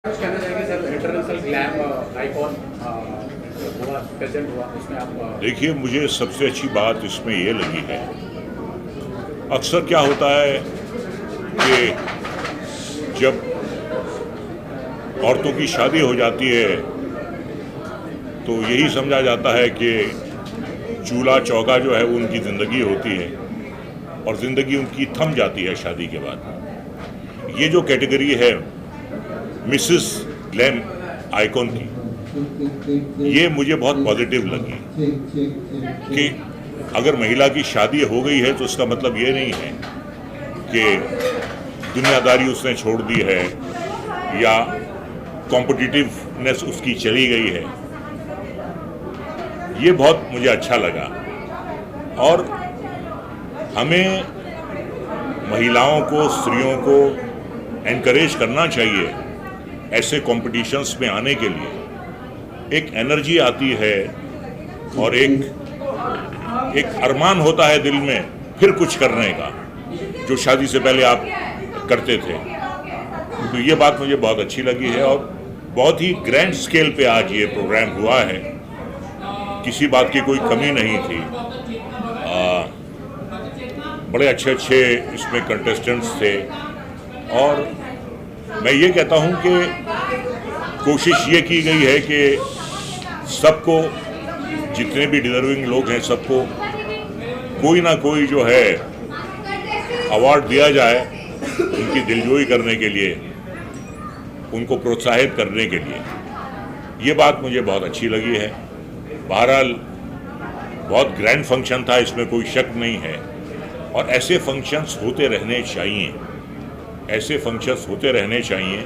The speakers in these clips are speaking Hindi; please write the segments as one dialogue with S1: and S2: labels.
S1: कुछ कहना चाहेंगे सर, इंटरनेशनल ग्लैम आइकॉन हुआ प्रेजेंट हुआ उसमें आप
S2: देखिए, मुझे सबसे अच्छी बात इसमें ये लगी है, अक्सर क्या होता है कि जब औरतों की शादी हो जाती है तो यही समझा जाता है कि चूल्हा चौका जो है उनकी ज़िंदगी होती है और ज़िंदगी उनकी थम जाती है शादी के बाद। ये जो कैटेगरी है मिसेस ग्लैम आइकॉन की, ये मुझे बहुत पॉजिटिव लगी कि अगर महिला की शादी हो गई है तो इसका मतलब ये नहीं है कि दुनियादारी उसने छोड़ दी है या कॉम्पिटिटिवनेस उसकी चली गई है। ये बहुत मुझे अच्छा लगा और हमें महिलाओं को, स्त्रियों को एनकरेज करना चाहिए ऐसे कॉम्पिटिशन्स में आने के लिए। एक एनर्जी आती है और एक अरमान होता है दिल में फिर कुछ करने का, जो शादी से पहले आप करते थे। तो ये बात मुझे बहुत अच्छी लगी है और बहुत ही ग्रैंड स्केल पे आज ये प्रोग्राम हुआ है, किसी बात की कोई कमी नहीं थी। बड़े अच्छे अच्छे इसमें कंटेस्टेंट्स थे और मैं ये कहता हूँ कि कोशिश ये की गई है कि सबको, जितने भी डिजर्विंग लोग हैं, सबको कोई ना कोई जो है अवार्ड दिया जाए उनकी दिलजोई करने के लिए, उनको प्रोत्साहित करने के लिए। ये बात मुझे बहुत अच्छी लगी है। बहरहाल बहुत ग्रैंड फंक्शन था, इसमें कोई शक नहीं है और ऐसे फंक्शंस होते रहने चाहिए, ऐसे फंक्शंस होते रहने चाहिए।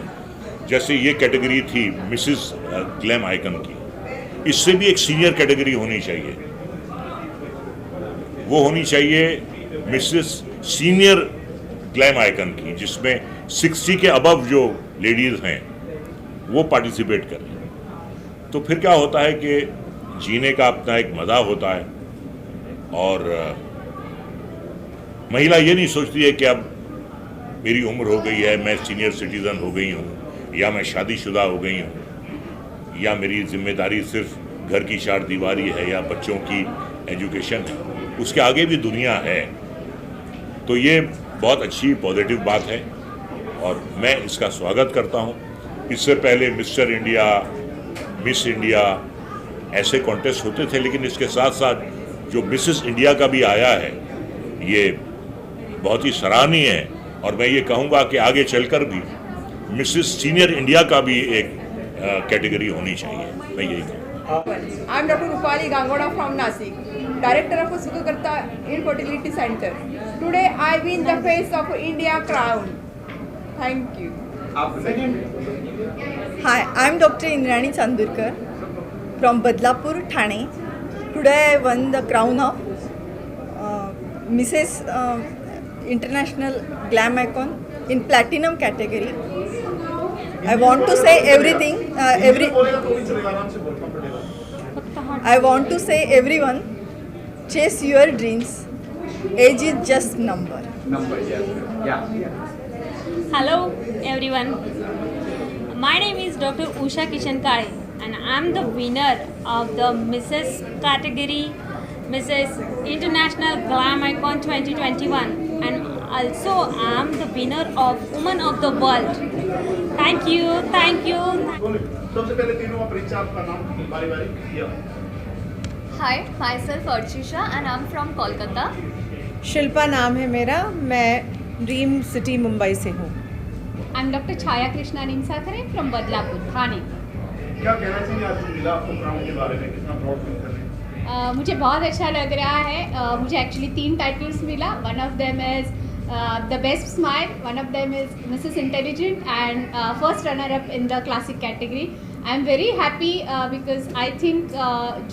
S2: जैसे ये कैटेगरी थी मिसेस ग्लैम आइकन की, इससे भी एक सीनियर कैटेगरी होनी चाहिए। वो होनी चाहिए मिसेस सीनियर ग्लैम आइकन की, जिसमें 60 के अबव जो लेडीज़ हैं वो पार्टिसिपेट करें। तो फिर क्या होता है कि जीने का अपना एक मज़ा होता है और महिला ये नहीं सोचती है कि अब मेरी उम्र हो गई है, मैं सीनियर सिटीज़न हो गई हूँ या मैं शादीशुदा हो गई हूँ या मेरी जिम्मेदारी सिर्फ घर की चार दीवारी है या बच्चों की एजुकेशन है, उसके आगे भी दुनिया है। तो ये बहुत अच्छी पॉजिटिव बात है और मैं इसका स्वागत करता हूँ। इससे पहले मिस्टर इंडिया, मिस इंडिया ऐसे कॉन्टेस्ट होते थे, लेकिन इसके साथ साथ जो मिसेस इंडिया का भी आया है ये बहुत ही सराहनीय है और मैं ये कहूँगा कि आगे चलकर भी मिसेस सीनियर इंडिया का भी एक कैटेगरी होनी चाहिए। मैं यही कहूँगा।
S3: I am Dr. Rupali Gangoda from Nasik, Director of Sukhakarta Infertility Center. Today I win the face of India crown. Thank you.
S4: Hi, I am Dr. Indrani Chandurkar from Badlapur, Thane. Today I won the crown of Mrs. International Glam Icon in Platinum category. I want to say everything, I want to say everyone, chase your dreams. Age is just number.
S5: Hello everyone, my name is Dr. Usha Kishankare and I am the winner of the Mrs. category, Mrs. International Glam Icon 2021, and also I am the winner of Woman of the World. Thank you, thank you.
S1: सबसे पहले तीनों का परिचय, आपका नाम बारी-बारी।
S6: Hi, myself Archisha and I'm from Kolkata.
S7: Shilpa नाम है मेरा, मैं ड्रीम सिटी मुंबई से हूँ।
S8: I'm Dr. Chaya Krishna Nimsakare from Badlapur, Thane.
S1: क्या कहना चाहिए आज मिला आपको क्राउन के बारे में, कितना प्राउड फील कर रहे हैं?
S8: मुझे बहुत अच्छा लग रहा है। मुझे एक्चुअली 3 टाइटल्स मिला। One of them is the best smile, one of them is Mrs intelligent and first runner up in the classic category. I am very happy because I think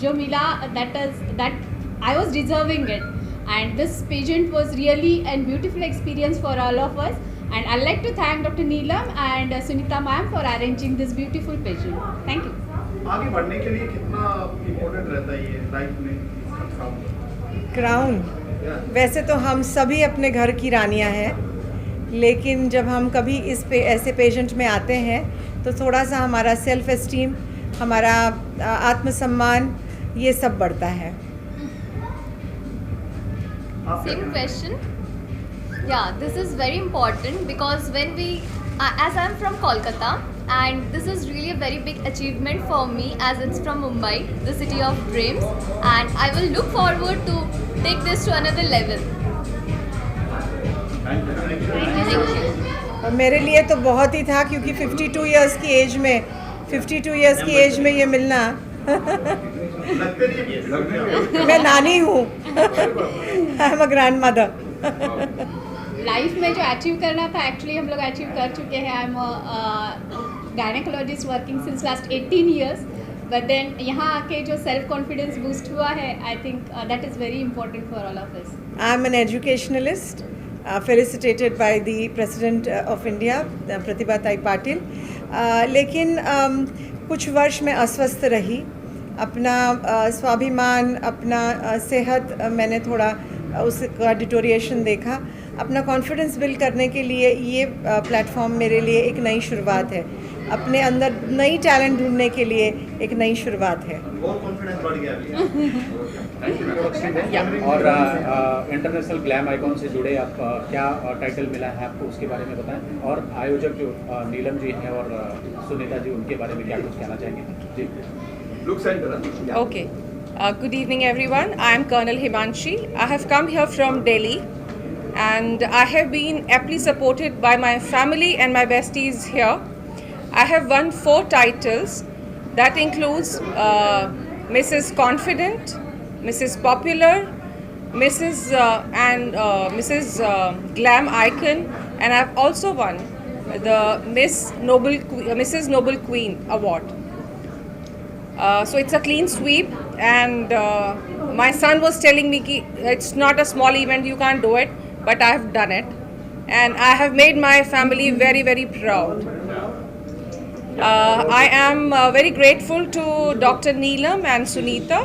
S8: जो मिला that I was deserving it, and this pageant was really a beautiful experience for all of us, and I'd like to thank Dr. Neelam and Sunita ma'am for arranging this beautiful pageant. Thank you.
S1: आगे बढ़ने के लिए कितना इम्पोर्टेंट रहता है ये लाइफ में
S7: क्राउन? वैसे तो हम सभी अपने घर की रानियां हैं, लेकिन जब हम कभी ऐसे पेजेंट में आते हैं तो थोड़ा सा हमारा सेल्फ एस्टीम, हमारा आत्मसम्मान ये सब बढ़ता है।
S6: Same question. Yeah, this is very important because when we, as I'm from Kolkata, and this is really a very big achievement for me as it's from Mumbai, the city of dreams, and I will look forward to take this to another level. Thank you.
S7: और मेरे लिए तो बहुत ही था, क्योंकि 52 इयर्स की एज में ये मिलना मैं नानी हूँ। I am a grand mother.
S8: Life में जो अचीव करना था एक्चुअली हम लोग अचीव कर चुके हैं। I am gynaecologist working since last 18 years, but then यहाँ आके जो सेल्फ कॉन्फिडेंस बूस्ट हुआ है, I think that is very important for all of us.
S7: I am an educationalist, felicitated by the President of India, Pratibha Tai Patil. लेकिन कुछ वर्ष मैं अस्वस्थ रही। अपना स्वाभिमान, अपना सेहत, मैंने थोड़ा उसका डिटोरिएशन देखा। अपना कॉन्फिडेंस बिल्ड करने के लिए ये प्लेटफॉर्म मेरे लिए एक नई शुरुआत है। अपने अंदर नई टैलेंट ढूंढने के लिए एक नई शुरुआत है।
S1: और इंटरनेशनल ग्लैम आइकॉन से जुड़े आप क्या टाइटल मिला है आपको, उसके बारे में बताएं। और आयोजक जो नीलम जी हैं और सुनीता जी, उनके बारे में क्या कुछ कहना चाहेंगे जी?
S3: Okay. Good evening, everyone. I am Colonel Himanshi. I have come here from Delhi, and I have been aptly supported by my family and my besties here. I have won 4 titles. That includes Mrs. Confident, Mrs. Popular, Mrs. Glam Icon, and I have also won the Mrs. Noble Queen Award. So it's a clean sweep, and my son was telling me ki it's not a small event, you can't do it, but I have done it, and I have made my family very, very proud. I am very grateful to Dr. Neelam and Sunita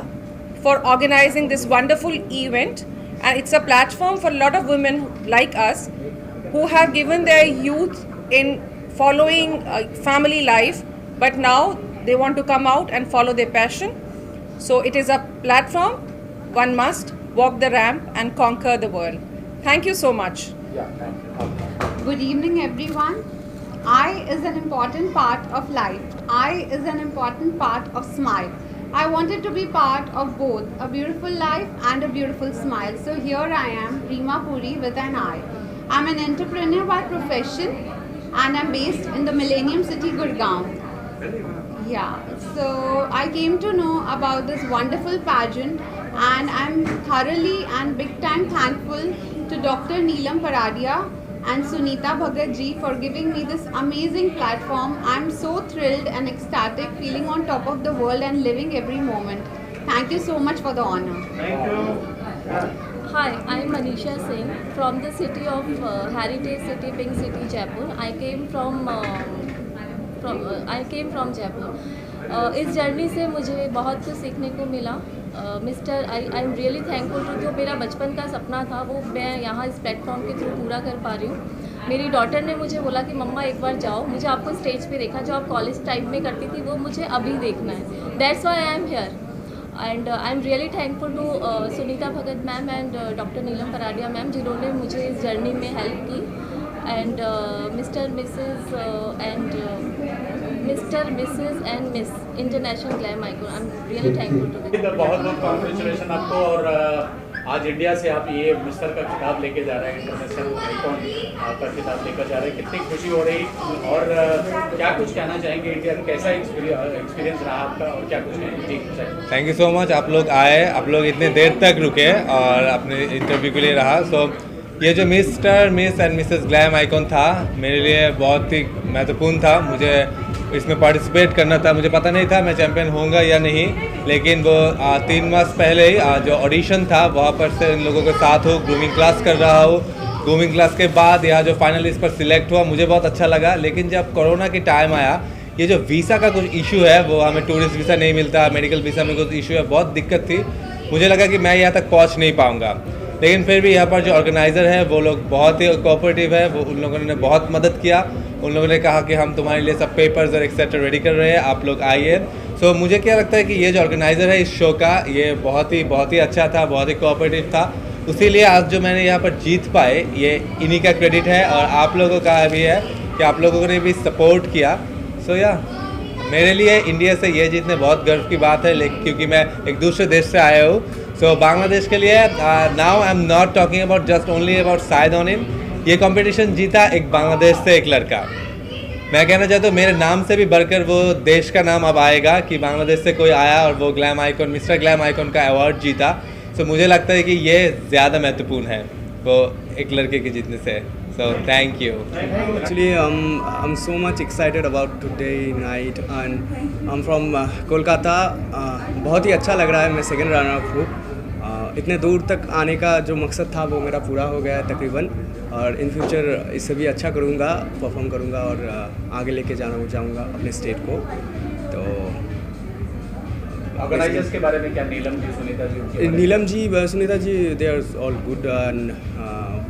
S3: for organizing this wonderful event, and it's a platform for a lot of women like us who have given their youth in following family life, but now they want to come out and follow their passion. So it is a platform. One must walk the ramp and conquer the world. Thank you so much.
S9: Good evening, everyone. I is an important part of life. I is an important part of smile. I wanted to be part of both a beautiful life and a beautiful smile. So here I am, Reema Puri with an I. I'm an entrepreneur by profession, and I'm based in the Millennium City, Gurgaon. Yeah, so I came to know about this wonderful pageant, and I'm thoroughly and big time thankful to Dr. Neelam Paradia and Sunita Bhagat ji for giving me this amazing platform. I'm so thrilled and ecstatic, feeling on top of the world and living every moment. Thank you so much for the honor.
S1: Thank you.
S10: Hi, I'm Manisha Singh from the city of Heritage City, Pink City, Jaipur. I came from Jaipur. इस जर्नी से मुझे बहुत कुछ सीखने को मिला। I am really thankful to, जो मेरा बचपन का सपना था वो मैं यहाँ इस प्लेटफॉर्म के थ्रू पूरा कर पा रही हूँ। मेरी डॉटर ने मुझे बोला कि मम्मा एक बार जाओ, मुझे आपको स्टेज पे देखा, जो आप कॉलेज टाइम में करती थी वो मुझे अभी देखना है। That's why I am here, and I am really thankful to Sunita Bhagat ma'am and doctor Neelam Paradia ma'am, जिन्होंने मुझे इस जर्नी में हेल्प की, and Mr Mrs and Miss International Glam Icon. I am really thankful to them.
S1: बहुत बहुत कॉन्ग्रेचुलेशन आपको। और आज इंडिया से आप ये मिस्टर का खिताब लेके जा रहे हैं, इंटरनेशनल आइकॉन का खिताब लेकर जा रहे हैं, कितनी खुशी हो रही, और क्या कुछ कहना चाहेंगे इंडिया, कैसा एक्सपीरियंस रहा आपका, और क्या कुछ कहेंगे? जी,
S11: थैंक यू सो मच। आप लोग आए, आप लोग इतने देर तक रुके और अपने इंटरव्यू के लिए रहा। सो ये जो mister miss and Mrs glam icon था, मेरे लिए बहुत ही महत्वपूर्ण था। मुझे इसमें पार्टिसिपेट करना था। मुझे पता नहीं था मैं चैम्पियन होऊंगा या नहीं, लेकिन वो 3 मास पहले ही जो ऑडिशन था वहाँ पर से इन लोगों के साथ हो, ग्रूमिंग क्लास कर रहा हो। ग्रूमिंग क्लास के बाद यहाँ जो फाइनलिस्ट पर सिलेक्ट हुआ, मुझे बहुत अच्छा लगा। लेकिन जब कोरोना की टाइम आया, ये जो वीज़ा का कुछ इशू है, वो हमें टूरिस्ट वीज़ा नहीं मिलता, मेडिकल वीज़ा में कुछ इशू है, बहुत दिक्कत थी। मुझे लगा कि मैं यहाँ तक पहुँच नहीं पाऊँगा। लेकिन फिर भी यहाँ पर जो ऑर्गेनाइज़र है वो लोग बहुत ही कोऑपरेटिव है, वो उन लोगों ने बहुत मदद किया। उन लोगों ने कहा कि हम तुम्हारे लिए सब पेपर्स और एक्सेट्रा रेडी कर रहे हैं, आप लोग आइए। सो मुझे क्या लगता है कि ये जो ऑर्गेनाइज़र है इस शो का, ये बहुत ही अच्छा था, बहुत ही कोऑपरेटिव था। उसीलिए आज जो मैंने यहाँ पर जीत पाए, ये इन्हीं का क्रेडिट है और आप लोगों का भी है कि आप लोगों ने भी सपोर्ट किया। सो या मेरे लिए इंडिया से ये जीतने बहुत गर्व की बात है, लेकिन क्योंकि मैं एक दूसरे देश से आया हूँ। सो बांग्लादेश के लिए now I am not talking about just only about Sayed ऑनिन। ये कंपटीशन जीता एक बांग्लादेश से एक लड़का। मैं कहना चाहता हूँ मेरे नाम से भी बढ़कर वो देश का नाम अब आएगा कि बांग्लादेश से कोई आया और वो glam icon, mister glam icon का अवार्ड जीता। सो मुझे लगता है कि ये ज़्यादा महत्वपूर्ण है वो एक लड़के के जीतने से। So thank you.
S12: Actually, I'm so much excited about today night, and I'm from Kolkata. बहुत ही अच्छा लग रहा है, मैं सेकंड रनर अप हूँ। इतने दूर तक आने का जो मकसद था वो मेरा पूरा हो गया है तकरीबन, और इन फ्यूचर इससे भी अच्छा करूँगा, परफॉर्म करूँगा और आगे लेके जाऊँगा अपने स्टेट को। तो
S1: ऑर्गेनाइजर्स के बारे में क्या, Neelam ji, Sunita ji?
S12: Neelam ji, Sunita ji, they are all good, and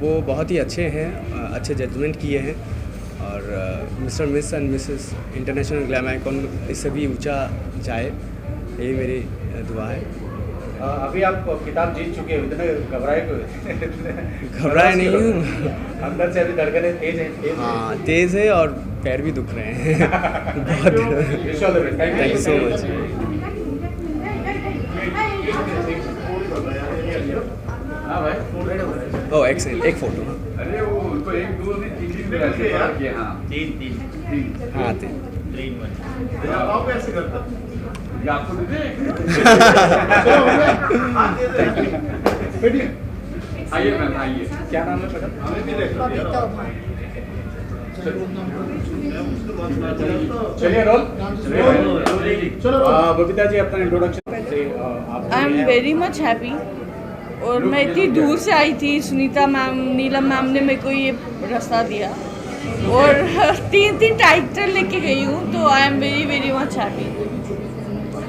S12: वो बहुत ही अच्छे हैं, अच्छे जजमेंट किए हैं, और mister miss and Mrs international Glam icon इससे भी ऊंचा जाए, यही मेरी दुआ है।
S1: अभी आप खिताब जीत चुके हो, इतने घबराए क्यों?
S12: घबराए नहीं हूँ,
S1: अंदर से अभी धड़कनें तेज हैं?
S12: हाँ, तेज़ है और पैर भी दुख रहे हैं बहुत। Thank you so much. Oh excel, एक फोटो।
S13: अरे वो उनको एक दो नहीं, तीन हाँ तीन
S12: हाँ तीन।
S13: आप ऐसे करता ये आपको दे आइए मैम आइए।
S1: क्या नाम है बेटा? चलिए रोल। बबीता जी, अपना इंट्रोडक्शन से आप।
S3: I am very much happy, और मैं इतनी दूर से आई थी, सुनीता मैम, नीलम मैम ने मेरे को ये रास्ता दिया और तीन टाइटल लेके गई हूँ, तो I am very very much happy.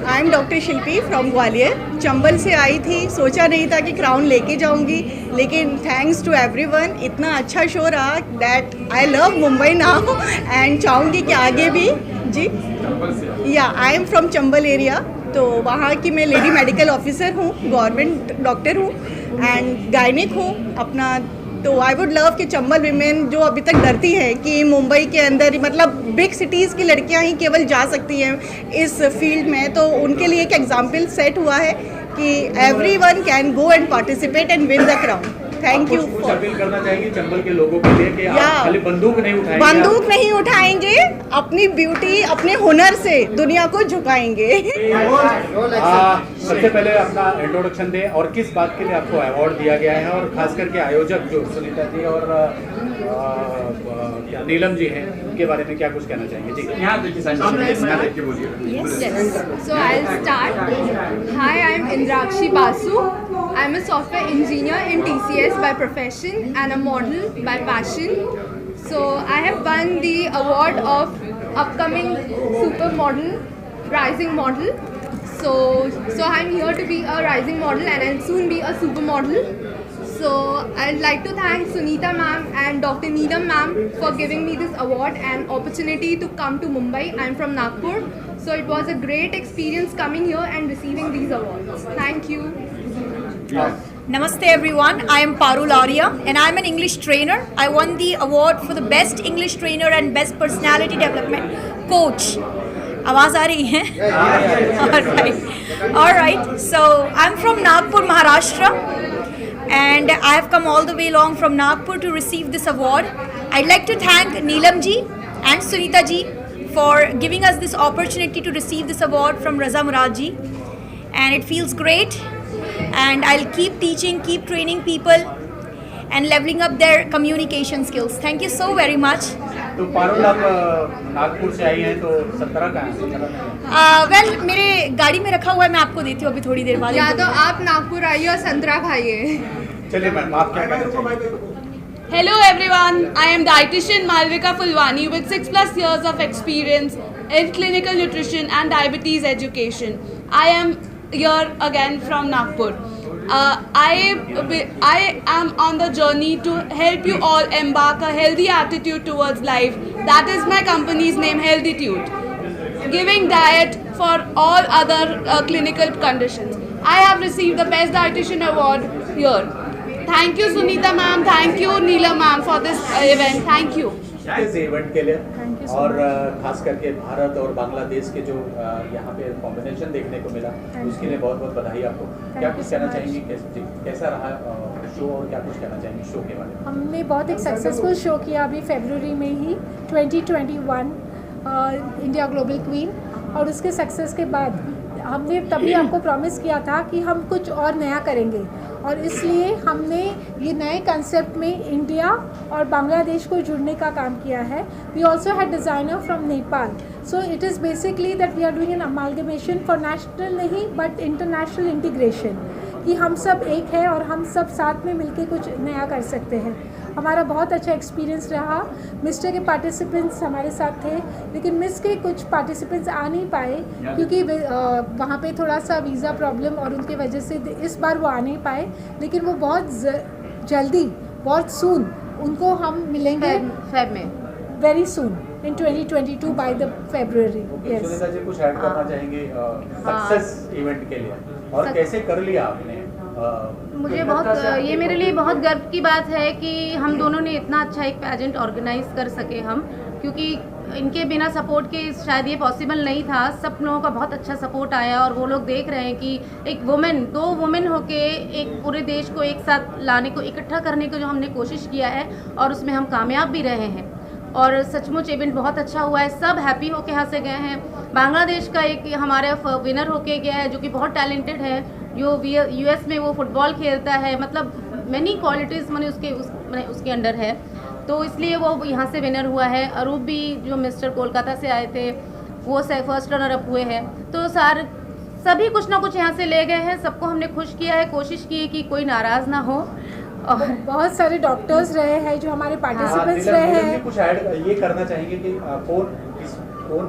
S4: I am doctor Shilpi from Gwalior. Chambal से आई थी, सोचा नहीं था कि क्राउन लेके जाऊंगी, लेकिन थैंक्स टू एवरीवन, इतना अच्छा शो रहा that I love Mumbai now, and चाहूँगी कि आगे भी। जी या I am from Chambal area, तो वहाँ की मैं लेडी मेडिकल ऑफिसर हूँ, गवर्नमेंट डॉक्टर हूँ एंड गायनिक हूँ अपना। तो आई वुड लव कि चंबल विमेन जो अभी तक डरती है कि मुंबई के अंदर, मतलब बिग सिटीज़ की लड़कियां ही केवल जा सकती हैं इस फील्ड में, तो उनके लिए एक एग्जाम्पल सेट हुआ है कि everyone can go and participate and win the crown. Thank you.
S1: कुछ अपील करना चाहेंगे चंबल के लोगों के लिए कि आप खाली बंदूक नहीं उठाएंगे?
S4: बंदूक नहीं उठाएंगे, अपनी ब्यूटी, अपने हुनर से दुनिया को झुकाएंगे।
S1: सबसे पहले अपना इंट्रोडक्शन दें, और किस बात के लिए आपको अवार्ड दिया गया है, और खास करके आयोजक जो सुनीता जी और नीलम जी हैं, उनके बारे में क्या कुछ कहना चाहेंगे? जी यहाँ देखिए, बोलिए।
S6: So I'll start. Hi, I'm Indrakshi Basu. I'm a software engineer in TCS by profession and a model by passion. So I have won the award of upcoming supermodel, rising model. So I'm here to be a rising model and I'll soon be a supermodel. So I'd like to thank Sunita ma'am and Dr. Neelam ma'am for giving me this award and opportunity to come to Mumbai. I'm from Nagpur. So it was a great experience coming here and receiving these awards. Thank you.
S14: Namaste everyone, I am Parul Arya and I am an English trainer. I won the award for the best English trainer and best personality development coach. आवाज़ आ रही है? All right. So I'm from Nagpur, Maharashtra, and I have come all the way along from Nagpur to receive this award. I'd like to thank Neelam ji and Sunita ji for giving us this opportunity to receive this award from Raza Murad ji, and it feels great. And I'll keep teaching, keep training people and leveling up their communication skills. Thank you so very much.
S1: तो पारुल, आप नागपुर से आई हैं, तो संतरा कहाँ है?
S14: वेल मेरे गाड़ी में रखा हुआ है, मैं आपको देती हूँ अभी थोड़ी देर बाद।
S6: या तो आप नागपुर आइए और संतरा खाइए।
S1: चलिए मैम, आप क्या कहना चाहेंगे?
S15: Hello everyone, I am dietitian Malvika Fulwani with 6+ years of experience in clinical nutrition and diabetes education. I am here again from Nagpur. I am on the journey to help you all embark a healthy attitude towards life. That is my company's name, Healthitude, giving diet for all other clinical conditions. I have received the Best Dietitian Award here. Thank you Sunita ma'am, thank you Neelam ma'am for this event. Thank you.
S1: इस इवेंट के लिए और खास करके भारत और बांग्लादेश के जो यहाँ पे कॉम्बिनेशन देखने को मिला उसके लिए बहुत बहुत बधाई आपको। क्या कुछ कहना चाहेंगी, कैसा रहा शो और क्या कुछ कहना चाहेंगी शो के बारे में?
S16: हमने बहुत एक सक्सेसफुल शो किया अभी फरवरी में ही 2021 इंडिया ग्लोबल क्वीन, और उसके सक्सेस के बाद हमने तभी आपको प्रॉमिस किया था कि हम कुछ और नया करेंगे, और इसलिए हमने ये नए कंसेप्ट में इंडिया और बांग्लादेश को जुड़ने का काम किया है। We also had designer from Nepal, so it is basically that we are doing an amalgamation for national नहीं बट इंटरनेशनल इंटीग्रेशन, कि हम सब एक है और हम सब साथ में मिलके कुछ नया कर सकते हैं। हमारा बहुत अच्छा एक्सपीरियंस रहा। मिस्टर के पार्टिसिपेंट्स हमारे साथ थे, लेकिन मिस के कुछ पार्टिसिपेंट्स आ नहीं पाए क्योंकि वहाँ पे थोड़ा सा वीज़ा प्रॉब्लम और उनके वजह से इस बार वो आ नहीं पाए, लेकिन वो बहुत जल्दी, बहुत सून उनको हम मिलेंगे
S17: फेब में,
S16: very soon in 2022 by the February।
S1: Sunita ji कुछ ऐड करना चाहेंगे सक्सेस इवेंट के लिए, और कैसे कर लिया आपने?
S17: मुझे बहुत, ये मेरे लिए बहुत गर्व की बात है कि हम दोनों ने इतना अच्छा एक पेजेंट ऑर्गेनाइज कर सके हम, क्योंकि इनके बिना सपोर्ट के शायद ये पॉसिबल नहीं था। सब लोगों का बहुत अच्छा सपोर्ट आया, और वो लोग देख रहे हैं कि एक वुमेन, 2 वुमेन होके एक पूरे देश को एक साथ लाने को, इकट्ठा करने को जो हमने कोशिश किया है, और उसमें हम कामयाब भी रहे हैं, और सचमुच इवेंट बहुत अच्छा हुआ है। सब हैप्पी होके यहाँ से गए हैं। बांग्लादेश का एक हमारे विनर होके गया है जो कि बहुत टैलेंटेड है, जो US में वो फुटबॉल खेलता है, मतलब मैनी क्वालिटीज़ मैंने उसके अंडर है, तो इसलिए वो यहाँ से विनर हुआ है। अरूप भी जो मिस्टर कोलकाता से आए थे वो फर्स्ट रनर अप हुए हैं। तो सभी कुछ ना कुछ यहाँ से ले गए हैं, सबको हमने खुश किया है, कोशिश की है कि कोई नाराज़ ना हो।
S16: और बहुत सारे डॉक्टर्स रहे हैं जो हमारे पार्टिसिपेंट्स रहे हैं।
S1: कुछ ऐड ये करना चाहेंगे कि कौन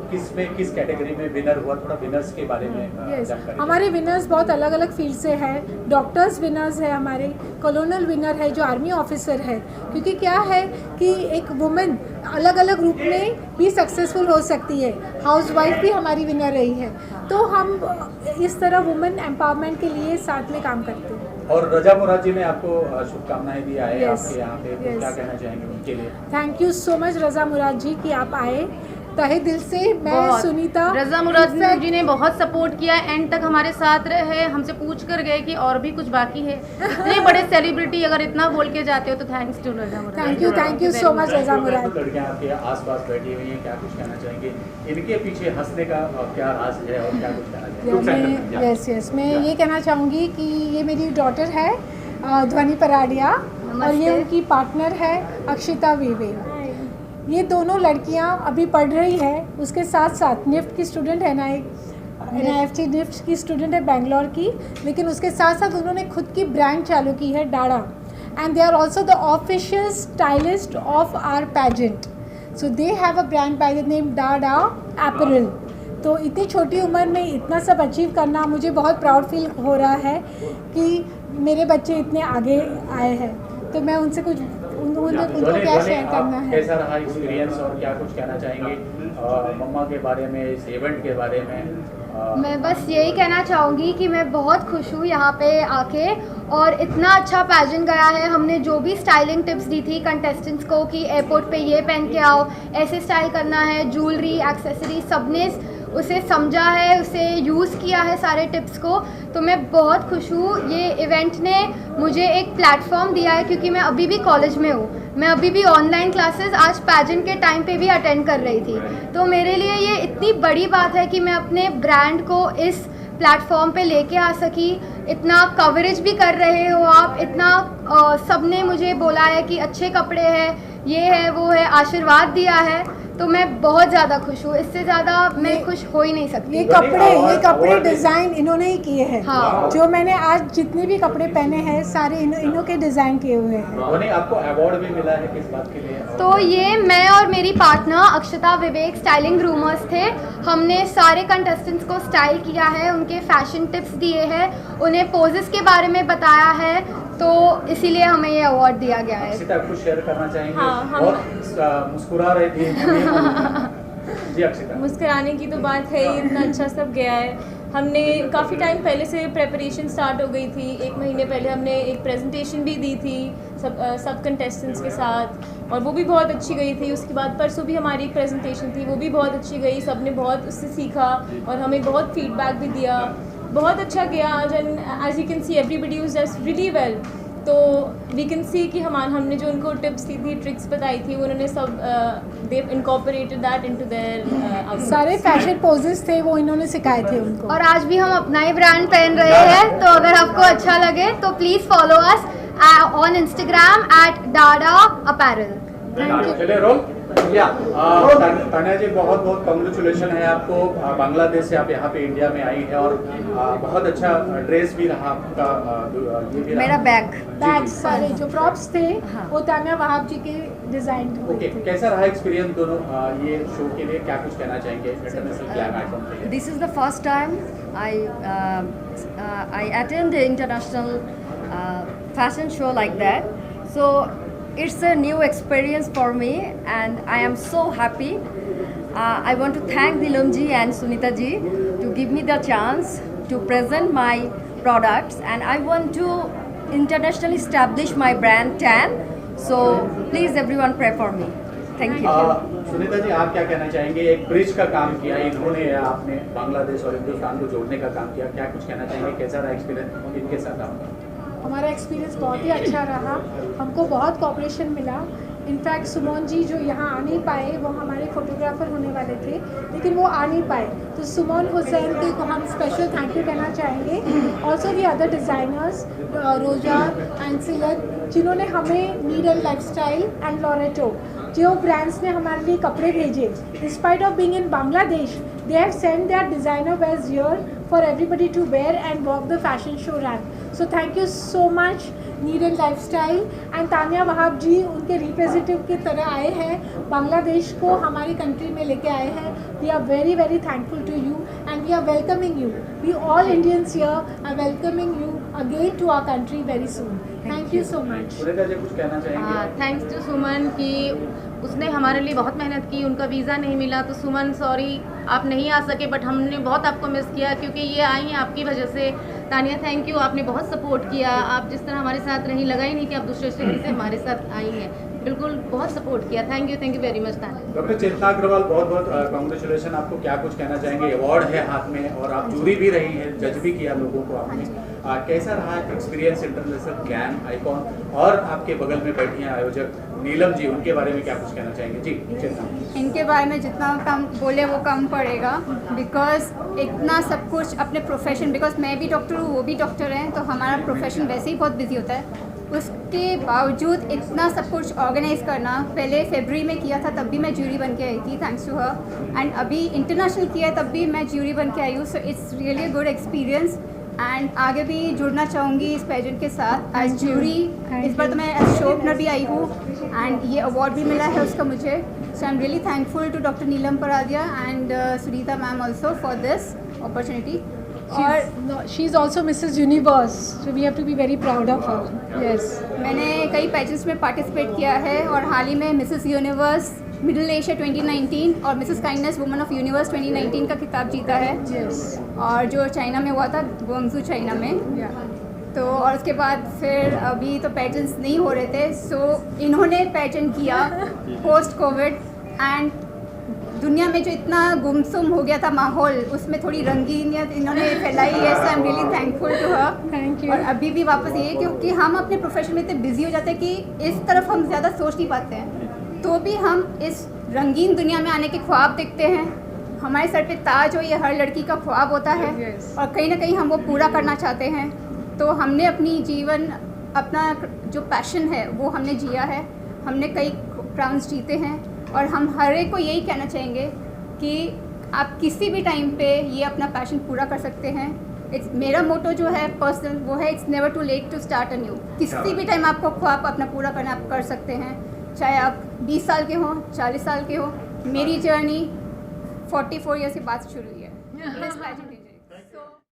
S1: किस कैटेगरी में विनर हुआ, थोड़ा विनर्स के बारे में जानकारी।
S16: हमारे विनर्स बहुत अलग अलग फील्ड से हैं। डॉक्टर्स विनर्स है, हमारे कॉलोनल विनर है जो आर्मी ऑफिसर है, क्योंकि क्या है कि एक वुमेन अलग अलग रूप में भी सक्सेसफुल हो सकती है। हाउसवाइफ भी हमारी विनर रही है, तो हम इस तरह वुमेन एम्पावरमेंट के लिए साथ में काम करते हैं।
S1: और रजा मुराद जी ने आपको शुभकामनाएं दी है आपके यहाँ पे, तो क्या कहना चाहेंगे उनके लिए?
S16: Thank you so much Raza मुराद जी कि आप आए, तहे दिल से। मैं सुनीता,
S17: रजा मुराद जी ने बहुत सपोर्ट किया, एंड तक हमारे साथ रहे, हमसे पूछ कर गए कि और भी कुछ बाकी है। इतने बड़े सेलिब्रिटी अगर इतना बोल के जाते हो तो thanks to Raza Murad.
S16: Thank you so much Raza Murad.
S1: लड़कियां आपके आसपास बैठी हुई हैं, क्या कुछ कहना चाहेंगे? इनके पीछे हंसने का क्या राज है और क्या कुछ कहना चाहेंगे?
S16: यस, मैं ये कहना चाहूँगी कि ये मेरी डॉटर है ध्वनि पराडिया, और ये उनकी पार्टनर है अक्षिता वीवे। ये दोनों लड़कियां अभी पढ़ रही है, उसके साथ साथ निफ्ट की स्टूडेंट है, NIFT निफ्ट की स्टूडेंट है बेंगलोर की, लेकिन उसके साथ साथ उन्होंने खुद की ब्रांड चालू की है Dada, and they are also the official stylist of our pageant, so they have a brand by the name Dada apparel. तो इतनी छोटी उम्र में इतना सब अचीव करना, मुझे बहुत प्राउड फील हो रहा है कि मेरे बच्चे इतने आगे आए हैं। तो मैं उनसे कुछ उनको क्या शेयर करना है।
S1: कैसा रहा एक्सपीरियंस और क्या कुछ कहना चाहेंगे मम्मा के बारे में, इस इवेंट के बारे में?
S6: मैं बस यही कहना चाहूँगी कि मैं बहुत खुश हूँ यहाँ पे आके, और इतना अच्छा पैजेंट गया है। हमने जो भी स्टाइलिंग टिप्स दी थी कंटेस्टेंट्स को कि एयरपोर्ट पे ये पहन के आओ, ऐसे स्टाइल करना है, ज्वेलरी, एक्सेसरी, सबने उसे समझा है, उसे यूज़ किया है सारे टिप्स को। तो मैं बहुत खुश हूँ। ये इवेंट ने मुझे एक प्लेटफॉर्म दिया है, क्योंकि मैं अभी भी कॉलेज में हूँ, मैं अभी भी ऑनलाइन क्लासेस आज पैजेंट के टाइम पे भी अटेंड कर रही थी। तो मेरे लिए ये इतनी बड़ी बात है कि मैं अपने ब्रांड को इस प्लेटफॉर्म पे लेके आ सकी। इतना कवरेज भी कर रहे हो आप, इतना सबने मुझे बोला है कि अच्छे कपड़े हैं, ये है वो है, आशीर्वाद दिया है। तो मैं बहुत ज़्यादा खुश हूँ। इससे ज़्यादा मैं खुश हो ही नहीं सकती।
S16: ये कपड़े डिज़ाइन इन्होंने ही किए हैं। हाँ। जो मैंने आज जितने भी कपड़े पहने हैं सारे इन्हों के डिज़ाइन किए हुए हैं।
S1: आपको अवार्ड भी मिला है किस बात के लिए?
S6: तो ये मैं और मेरी पार्टनर अक्षता विवेक स्टाइलिंग ग्रूमर्स थे। हमने सारे कंटेस्टेंट्स को स्टाइल किया है, उनके फैशन टिप्स दिए हैं, उन्हें पोजेस के बारे में बताया है, तो इसीलिए हमें ये अवार्ड दिया गया है।
S1: कुछ शेयर करना चाहेंगे?
S10: हाँ,
S1: बहुत मुस्कुरा रही थी। जी अक्षिता।
S10: मुस्कुराने की तो बात है ही, इतना अच्छा सब गया है। हमने काफ़ी टाइम पहले से प्रेपरेशन स्टार्ट हो गई थी। 1 महीने पहले हमने एक प्रेजेंटेशन भी दी थी सब कंटेस्टेंट्स के साथ, और वो भी बहुत अच्छी गई थी। उसके बाद परसों भी हमारी एक प्रेजेंटेशन थी, वो भी बहुत अच्छी गई। सब ने बहुत उससे सीखा और हमें बहुत फीडबैक भी दिया। बहुत अच्छा गया आज, and as you can see everybody was just really well. तो वी कैन सी कि हमने जो उनको टिप्स दी थी, ट्रिक्स बताई थी, उन्होंने सब दे इनकॉर्पोरेटेड दैट इनटू देयर
S16: सारे फैशन पोजेस थे वो इन्होंने सिखाए थे उनको।
S6: और आज भी हम अपना ही ब्रांड पहन रहे हैं, तो अगर आपको अच्छा लगे तो please follow us on Instagram @Dada Apparel।
S1: चलिए रोल। तान्या जी, बहुत बहुत कांग्रेचुलेशन है आपको। बांग्लादेश से आप यहाँ पे इंडिया में आई है और बहुत अच्छा ड्रेस भी रहा आपका। ये भी
S6: मेरा बैग
S16: सारे जो प्रॉप्स थे वो तान्या वहाब जी के डिजाइन थे।
S1: ओके, कैसा रहा एक्सपीरियंस दोनों ये शो के लिए? क्या कुछ कहना चाहेंगे इंटरनेशनल ग्लैम आइकॉन के लिए?
S18: This is the first time I attend the international fashion show like that. So it's a new experience for me and I am so happy. I want to thank Neelam ji and Sunita ji to give me the chance to present my products, and I want to internationally establish my brand Tan. So please everyone pray for me. Thank you.
S1: Sunita ji, आप क्या कहना चाहेंगे? एक ब्रिज का काम किया इन्होंने, आपने बांग्लादेश और हिंदुस्तान को जोड़ने का काम किया, क्या कुछ कहना चाहेंगे? कैसा रहा एक्सपीरियंस इनके साथ आपका?
S16: हमारा एक्सपीरियंस बहुत ही अच्छा रहा, हमको बहुत कोऑपरेशन मिला। इनफैक्ट सुमन जी जो यहाँ आ नहीं पाए, वो हमारे फोटोग्राफर होने वाले थे लेकिन वो आ नहीं पाए, तो सुमन हुसैन जी को हम स्पेशल थैंक यू कहना चाहेंगे। ऑल्सो दी अदर डिज़ाइनर्स रोजा एंड सिलत, जिन्होंने हमें need and lifestyle and Loreto, जो ब्रांड्स ने हमारे लिए कपड़े भेजे, in spite of being in Bangladesh, they have sent their designer wears here for everybody to wear and walk the fashion show run. So thank you so much Need and Lifestyle and Tanya Wahab ji उनके रिप्रेजेंटेटिव की तरह आए हैं, बांग्लादेश को हमारी कंट्री में लेके आए हैं। We are very very thankful to you and we are welcoming you. We all Indians here are welcoming you again to our country very soon. Thank you so much.
S1: कुछ कहना चाहेंगे?
S17: थैंक्स टू सुमन कि उसने हमारे लिए बहुत मेहनत की। उनका वीज़ा नहीं मिला तो सुमन सॉरी आप नहीं आ सके, बट हमने बहुत आपको मिस किया क्योंकि ये आई हैं आपकी वजह से। तानिया थैंक यू, आपने बहुत सपोर्ट किया। आप जिस तरह हमारे साथ रही, लगा ही नहीं कि आप दूसरे स्टेट से हमारे साथ आई हैं, बिल्कुल बहुत सपोर्ट किया। Thank you very much Tania.
S1: Doctor Chetna Agarwal, बहुत बहुत कांग्रेचुलेशन आपको। क्या कुछ कहना चाहेंगे? अवार्ड है हाथ में और आप जूरी भी रही हैं, जज भी किया लोगों को आपने। कैसा रहा एक्सपीरियंस इंटरनेशनल ग्लैम आइकॉन? और आपके बगल में बैठी हैं आयोजक नीलम जी, उनके बारे में क्या कुछ कहना चाहेंगे? जी चेतना।
S8: इनके बारे में जितना कम बोले वो कम पड़ेगा, बिकॉज इतना सब कुछ अपने प्रोफेशन, बिकॉज मैं भी डॉक्टर हूँ, वो भी डॉक्टर हैं, तो हमारा प्रोफेशन वैसे ही बहुत बिजी होता है। उसके बावजूद इतना सब कुछ ऑर्गेनाइज करना, पहले फरवरी में किया था तब भी मैं ज्यूरी बन के आई थी थैंक्स टू हर, एंड अभी इंटरनेशनल किया तब भी मैं ज्यूरी बन के आई हूँ। So it's really a good experience and आगे भी जुड़ना चाहूँगी इस पेजेंट के साथ एज ज्यूरी। इस बार तो मैं एज शो ओपनर भी आई हूँ एंड ये अवार्ड भी मिला है उसका मुझे। So I am really thankful to doctor Neelam Paradia and Sunita ma'am also for this opportunity.
S16: और she is also Mrs Universe, so we have to be very proud of her. Yes,
S8: मैंने कई पेजेंट्स में पार्टिसिपेट किया है और हाल ही में मिसेस यूनिवर्स मिडिल एशिया 2019 और Mrs kindness woman of universe 2019 का खिताब जीता है।
S16: yes.
S8: और जो चाइना में हुआ था, ग्वांगझू चाइना में। तो और उसके बाद फिर अभी तो पेजेंट्स नहीं हो रहे थे, सो इन्होंने पेजेंट किया पोस्ट कोविड, एंड दुनिया में जो इतना गुमसुम हो गया था माहौल, उसमें थोड़ी रंगीनियत इन्होंने फैलाई है। So I am really thankful to her.
S16: Thank you.
S8: और अभी भी वापस ये, क्योंकि हम अपने प्रोफेशन में इतने बिजी हो जाते हैं कि इस तरफ हम ज़्यादा सोच नहीं पाते हैं, तो भी हम इस रंगीन दुनिया में आने के ख्वाब देखते हैं। हमारे सर पे ताज हो, ये हर लड़की का ख्वाब होता है। और कहीं ना कहीं हम वो पूरा करना चाहते हैं। तो हमने अपनी जीवन, अपना जो पैशन है वो हमने जिया है। हमने कई क्राउन्स जीते हैं और हम हर एक को यही कहना चाहेंगे कि आप किसी भी टाइम पे ये अपना पैशन पूरा कर सकते हैं। मेरा मोटो जो है पर्सनल वो है, it's never too late to start a new. किसी भी टाइम आपको ख्वाब अपना पूरा करना आप कर सकते हैं, चाहे आप 20 साल के हों, 40 साल के हो। मेरी जर्नी 44 ईयर के बाद शुरू हुई है।